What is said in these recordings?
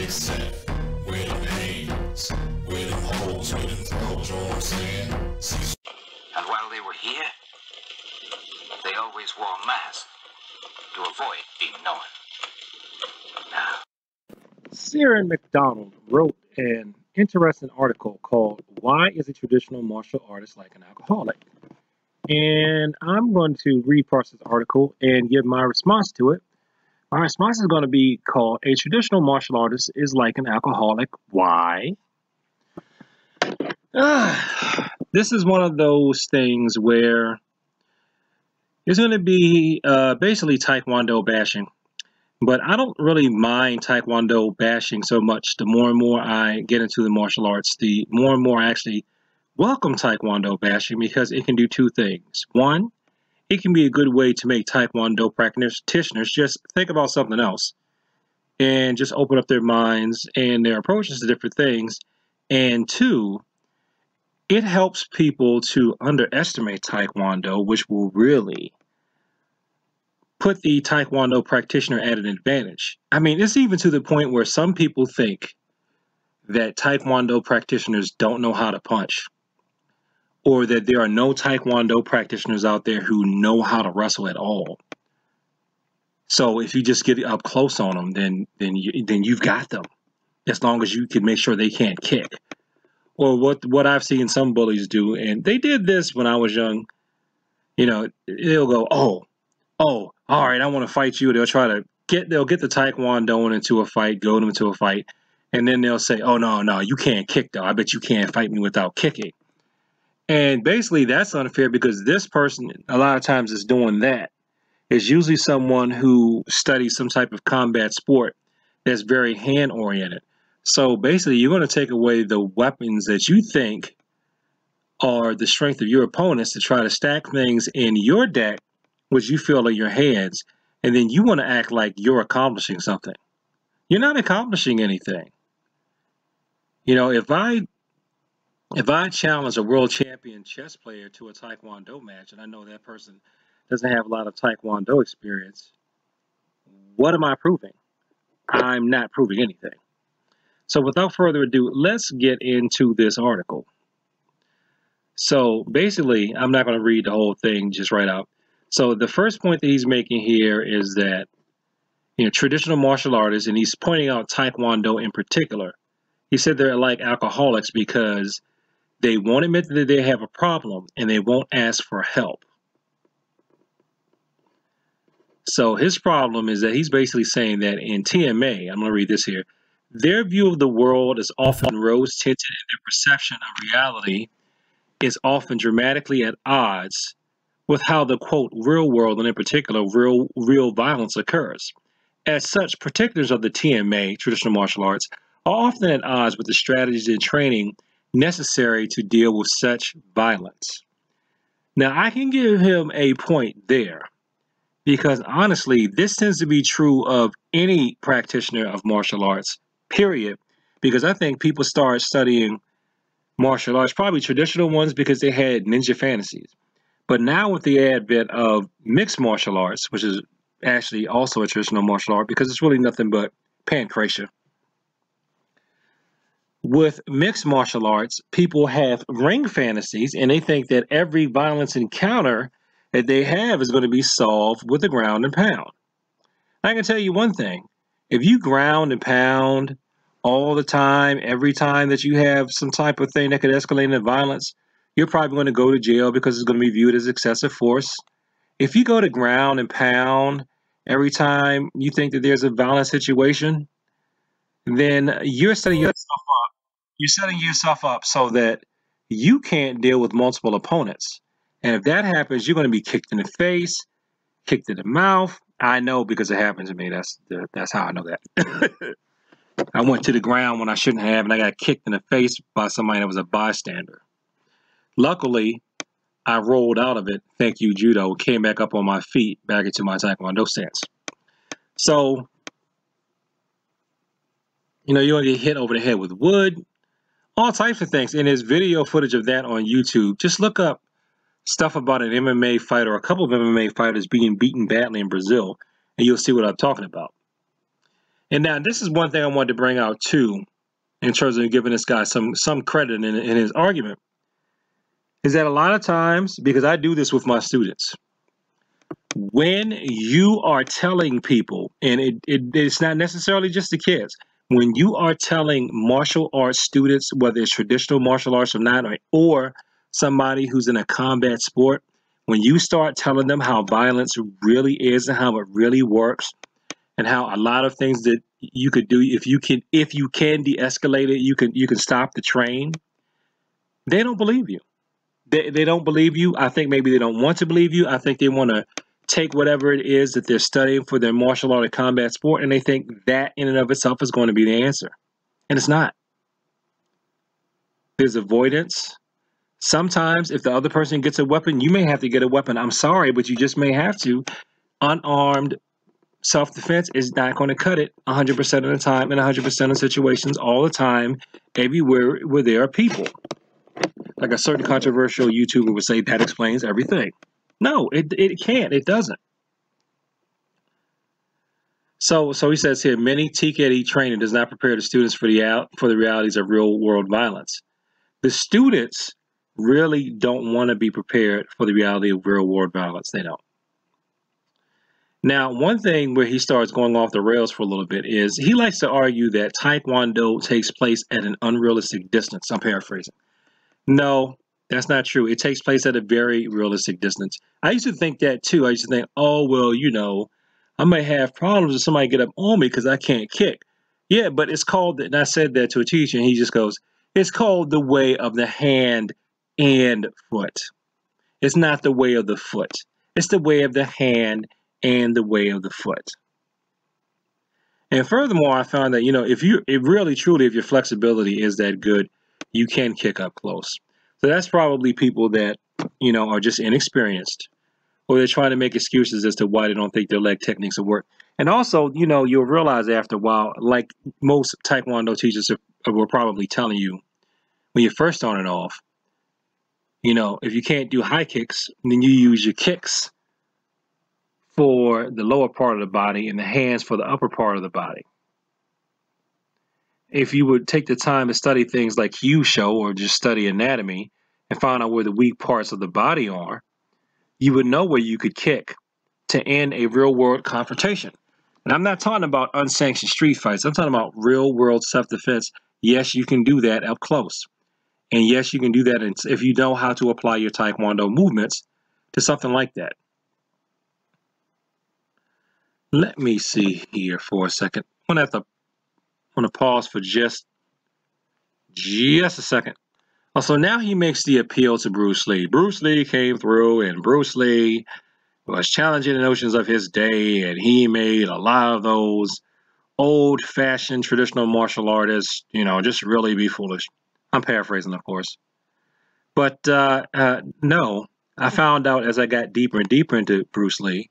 set? Where them hands? Where them holes? Where them throws? You know what I'm saying? Cecil. And while they were here, they always wore masks to avoid being known. Now, Cyril McDonald wrote an interesting article called "Why is a Traditional Martial Artist Like an Alcoholic?" And I'm going to read parts of this article and give my response to it. My response is going to be called "A Traditional Martial Artist is Like an Alcoholic. Why?" This is one of those things where it's going to be basically Taekwondo bashing. But I don't really mind Taekwondo bashing so much. The more and more I get into the martial arts, the more and more I actually welcome Taekwondo bashing, because it can do two things. One, it can be a good way to make Taekwondo practitioners just think about something else and just open up their minds and their approaches to different things. And two, it helps people to underestimate Taekwondo, which will really put the Taekwondo practitioner at an advantage. I mean, it's even to the point where some people think that Taekwondo practitioners don't know how to punch, or that there are no Taekwondo practitioners out there who know how to wrestle at all. So if you just get up close on them, then you've got them, as long as you can make sure they can't kick. Or what I've seen some bullies do, and they did this when I was young. You know, they'll go, oh, all right, I want to fight you. They'll get the Taekwondo into a fight, goad them into a fight, and then they'll say, oh, no, you can't kick, though. I bet you can't fight me without kicking. And basically, that's unfair, because this person, a lot of times, is doing that. It's usually someone who studies some type of combat sport that's very hand-oriented. So basically, you're going to take away the weapons that you think are the strength of your opponents to try to stack things in your deck, which you feel are your hands, and then you want to act like you're accomplishing something. You're not accomplishing anything. You know, if I challenge a world champion chess player to a Taekwondo match, and I know that person doesn't have a lot of Taekwondo experience, what am I proving? I'm not proving anything. So without further ado, let's get into this article. So basically, I'm not going to read the whole thing just right out. So the first point that he's making here is that, you know, traditional martial artists, and he's pointing out Taekwondo in particular, he said they're like alcoholics because they won't admit that they have a problem and they won't ask for help. So his problem is that he's basically saying that in TMA, I'm going to read this here, their view of the world is often rose-tinted and their perception of reality is often dramatically at odds with how the, quote, real world, and in particular, real violence occurs. As such, practitioners of the TMA, traditional martial arts, are often at odds with the strategies and training necessary to deal with such violence. Now, I can give him a point there, because honestly, this tends to be true of any practitioner of martial arts, period, because I think people start studying martial arts, probably traditional ones, because they had ninja fantasies. But now with the advent of mixed martial arts, which is actually also a traditional martial art because it's really nothing but pancration. With mixed martial arts, people have ring fantasies, and they think that every violence encounter that they have is going to be solved with a ground and pound. I can tell you one thing. If you ground and pound all the time, every time that you have some type of thing that could escalate into violence, you're probably going to go to jail because it's going to be viewed as excessive force. If you go to ground and pound every time you think that there's a violent situation, then you're setting yourself up. You're setting yourself up so that you can't deal with multiple opponents. And if that happens, you're going to be kicked in the face, kicked in the mouth. I know because it happened to me. That's how I know that. I went to the ground when I shouldn't have, and I got kicked in the face by somebody that was a bystander. Luckily, I rolled out of it, thank you, judo, came back up on my feet, back into my Taekwondo stance. So, you know, you're going to get hit over the head with wood, all types of things. And there's video footage of that on YouTube. Just look up stuff about an MMA fighter, or a couple of MMA fighters being beaten badly in Brazil, and you'll see what I'm talking about. And now this is one thing I wanted to bring out too, in terms of giving this guy some credit in his argument, is that a lot of times, because I do this with my students, when you are telling people, and it's not necessarily just the kids, when you are telling martial arts students, whether it's traditional martial arts or not, or somebody who's in a combat sport, when you start telling them how violence really is and how it really works, and how a lot of things that you could do, if you can de-escalate it, you can stop the train, they don't believe you. They don't believe you. I think maybe they don't want to believe you. I think they want to take whatever it is that they're studying for their martial art or combat sport, and they think that in and of itself is going to be the answer. And it's not. There's avoidance. Sometimes if the other person gets a weapon, you may have to get a weapon. I'm sorry, but you just may have to. Unarmed self-defense is not going to cut it 100% of the time, in 100% of situations, all the time, everywhere where there are people. Like a certain controversial YouTuber would say, that explains everything. No, it can't. It doesn't. So he says here, many TKD training does not prepare the students for the realities of real-world violence. The students really don't want to be prepared for the reality of real-world violence. They don't. Now, one thing where he starts going off the rails for a little bit is he likes to argue that Taekwondo takes place at an unrealistic distance. I'm paraphrasing. No, that's not true. It takes place at a very realistic distance. I used to think that too. I used to think, oh, well, you know, I might have problems if somebody get up on me because I can't kick. Yeah, but it's called, and I said that to a teacher, and he just goes, it's called the way of the hand and foot. It's not the way of the foot. It's the way of the hand and the way of the foot. And furthermore, I found that, you know, if your flexibility is that good, you can kick up close. So that's probably people that, you know, are just inexperienced, or they're trying to make excuses as to why they don't think their leg techniques will work. And also, you know, you'll realize after a while, like most Taekwondo teachers were probably telling you when you're first starting off, you know, if you can't do high kicks, then you use your kicks for the lower part of the body and the hands for the upper part of the body. If you would take the time to study things like Hughes show or just study anatomy and find out where the weak parts of the body are, you would know where you could kick to end a real world confrontation. And I'm not talking about unsanctioned street fights. I'm talking about real world self-defense. Yes, you can do that up close. And yes, you can do that if you know how to apply your Taekwondo movements to something like that. Let me see here for a second. I'm going to pause for just a second. So now he makes the appeal to Bruce Lee. Bruce Lee came through, and Bruce Lee was challenging the notions of his day, and he made a lot of those old-fashioned traditional martial artists, you know, just really be foolish. I'm paraphrasing, of course. But no, I found out as I got deeper and deeper into Bruce Lee,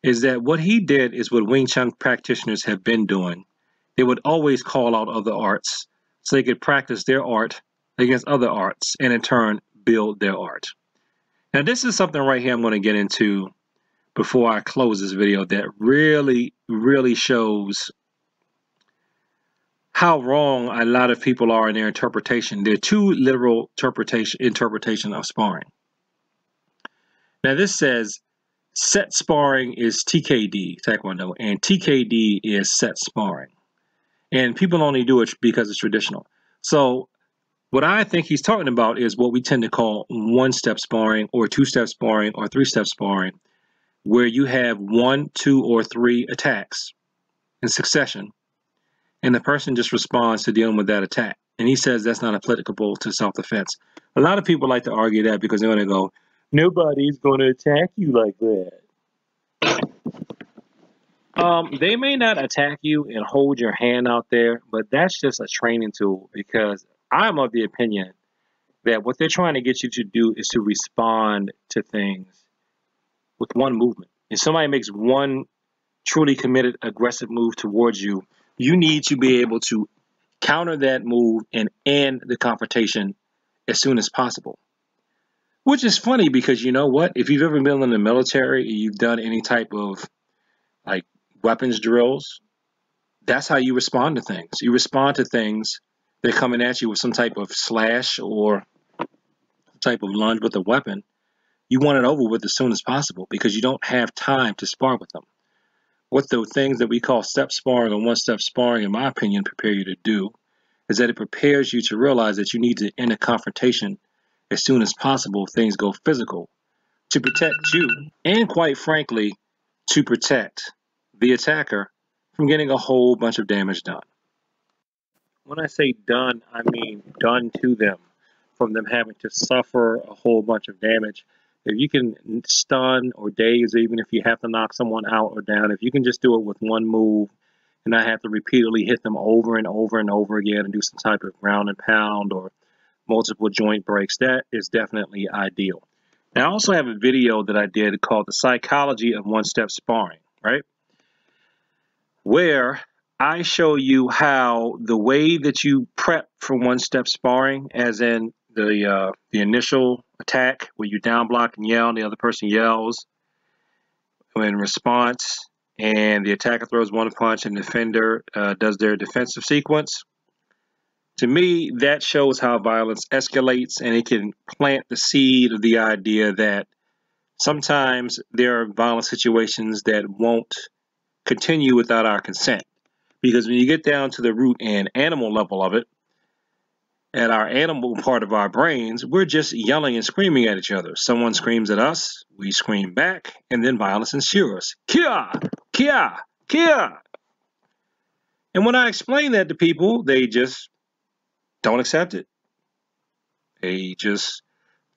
is that what he did is what Wing Chun practitioners have been doing. They would always call out other arts so they could practice their art against other arts and in turn build their art. Now this is something right here I'm going to get into before I close this video that really, really shows how wrong a lot of people are in their interpretation. They're too literal interpretation of sparring. Now this says set sparring is TKD, Taekwondo, and TKD is set sparring. And people only do it because it's traditional. So what I think he's talking about is what we tend to call one-step sparring or two-step sparring or three-step sparring, where you have 1, 2, or 3 attacks in succession, and the person just responds to dealing with that attack. And he says that's not applicable to self-defense. A lot of people like to argue that because they're going to go, nobody's going to attack you like that. They may not attack you and hold your hand out there, but that's just a training tool, because I'm of the opinion that what they're trying to get you to do is to respond to things with one movement. If somebody makes one truly committed aggressive move towards you, you need to be able to counter that move and end the confrontation as soon as possible. Which is funny because, you know what? If you've ever been in the military and you've done any type of like weapons drills, That's how you respond to things. You respond to things. They're coming at you with some type of slash or type of lunge with a weapon. You want it over with as soon as possible because you don't have time to spar with them. What the things that we call step sparring or one-step sparring, in my opinion, prepare you to do is that it prepares you to realize that you need to end a confrontation as soon as possible if things go physical to protect you and, quite frankly, to protect the attacker from getting a whole bunch of damage done. When I say done, I mean done to them, from them having to suffer a whole bunch of damage. If you can stun or daze, even if you have to knock someone out or down, if you can just do it with one move and not have to repeatedly hit them over and over and over again and do some type of ground and pound or multiple joint breaks, that is definitely ideal. Now, I also have a video that I did called The Psychology of One-Step Sparring, right? Where I show you how the way that you prep for one-step sparring, as in the initial attack where you down block and yell and the other person yells in response, and the attacker throws one punch and the defender does their defensive sequence. To me, that shows how violence escalates, and it can plant the seed of the idea that sometimes there are violent situations that won't continue without our consent. Because when you get down to the root and animal level of it, at our animal part of our brains, we're just yelling and screaming at each other. Someone screams at us, we scream back, and then violence ensues. Kia! Kia! Kia! And when I explain that to people, they just don't accept it. They just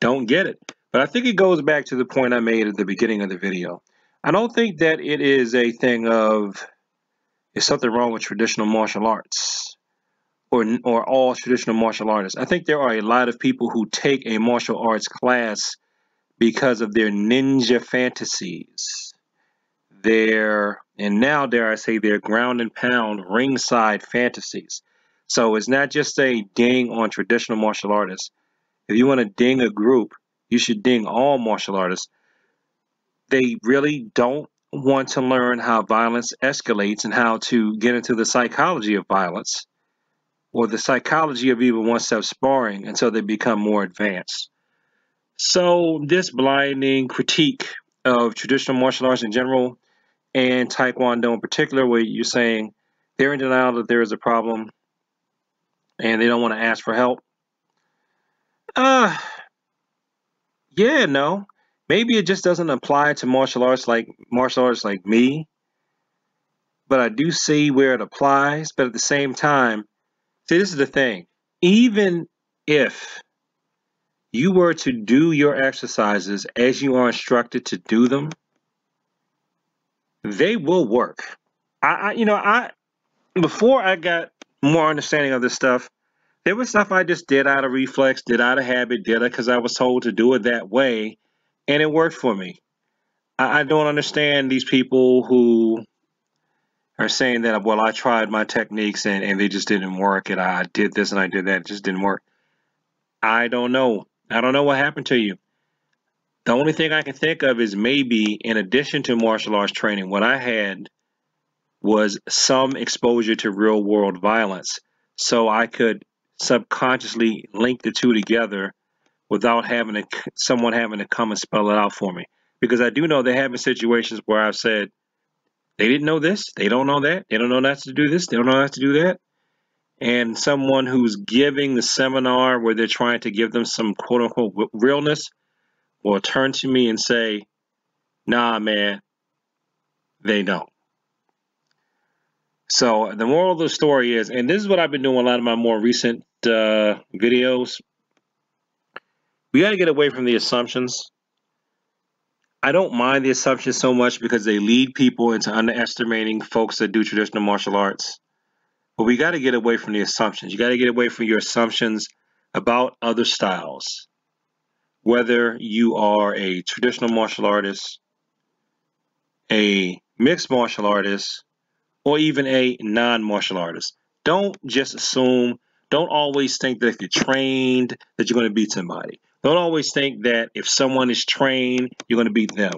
don't get it. But I think it goes back to the point I made at the beginning of the video. I don't think that it is a thing of, is something wrong with traditional martial arts or all traditional martial artists. I think there are a lot of people who take a martial arts class because of their ninja fantasies, and now dare I say, their ground and pound ringside fantasies. So it's not just a ding on traditional martial artists. If you want to ding a group, you should ding all martial artists. They really don't want to learn how violence escalates and how to get into the psychology of violence or the psychology of even one-step sparring until they become more advanced. So this blinding critique of traditional martial arts in general and Taekwondo in particular, where you're saying they're in denial that there is a problem and they don't want to ask for help. Yeah, no. Maybe it just doesn't apply to martial arts like me, but I do see where it applies. But at the same time, see, this is the thing. Even if you were to do your exercises as you are instructed to do them, they will work. Before I got more understanding of this stuff, there was stuff I just did out of reflex, did out of habit, did it because I was told to do it that way, and it worked for me. I don't understand these people who are saying that, well, I tried my techniques and they just didn't work, and I did this and I did that, it just didn't work. I don't know. I don't know what happened to you. The only thing I can think of is maybe in addition to martial arts training, what I had was some exposure to real world violence. So I could subconsciously link the two together without someone having to come and spell it out for me. Because I do know there have been situations where I've said, they didn't know this, they don't know that, they don't know not to do this, they don't know not to do that. And someone who's giving the seminar where they're trying to give them some quote unquote realness will turn to me and say, nah, man, they don't. So the moral of the story is, and this is what I've been doing a lot of my more recent videos, we got to get away from the assumptions. I don't mind the assumptions so much because they lead people into underestimating folks that do traditional martial arts. But we got to get away from the assumptions. You got to get away from your assumptions about other styles. Whether you are a traditional martial artist, a mixed martial artist, or even a non-martial artist. Don't just assume, don't always think that if you're trained that you're going to beat somebody. Don't always think that if someone is trained, you're going to beat them.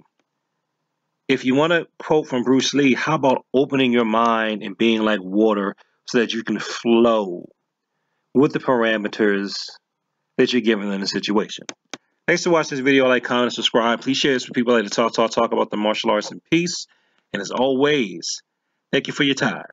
if you want to quote from Bruce Lee, how about opening your mind and being like water so that you can flow with the parameters that you're given in a situation? Thanks for watching this video. Like, comment, subscribe. Please share this with people that like to talk about the martial arts in peace. And as always, thank you for your time.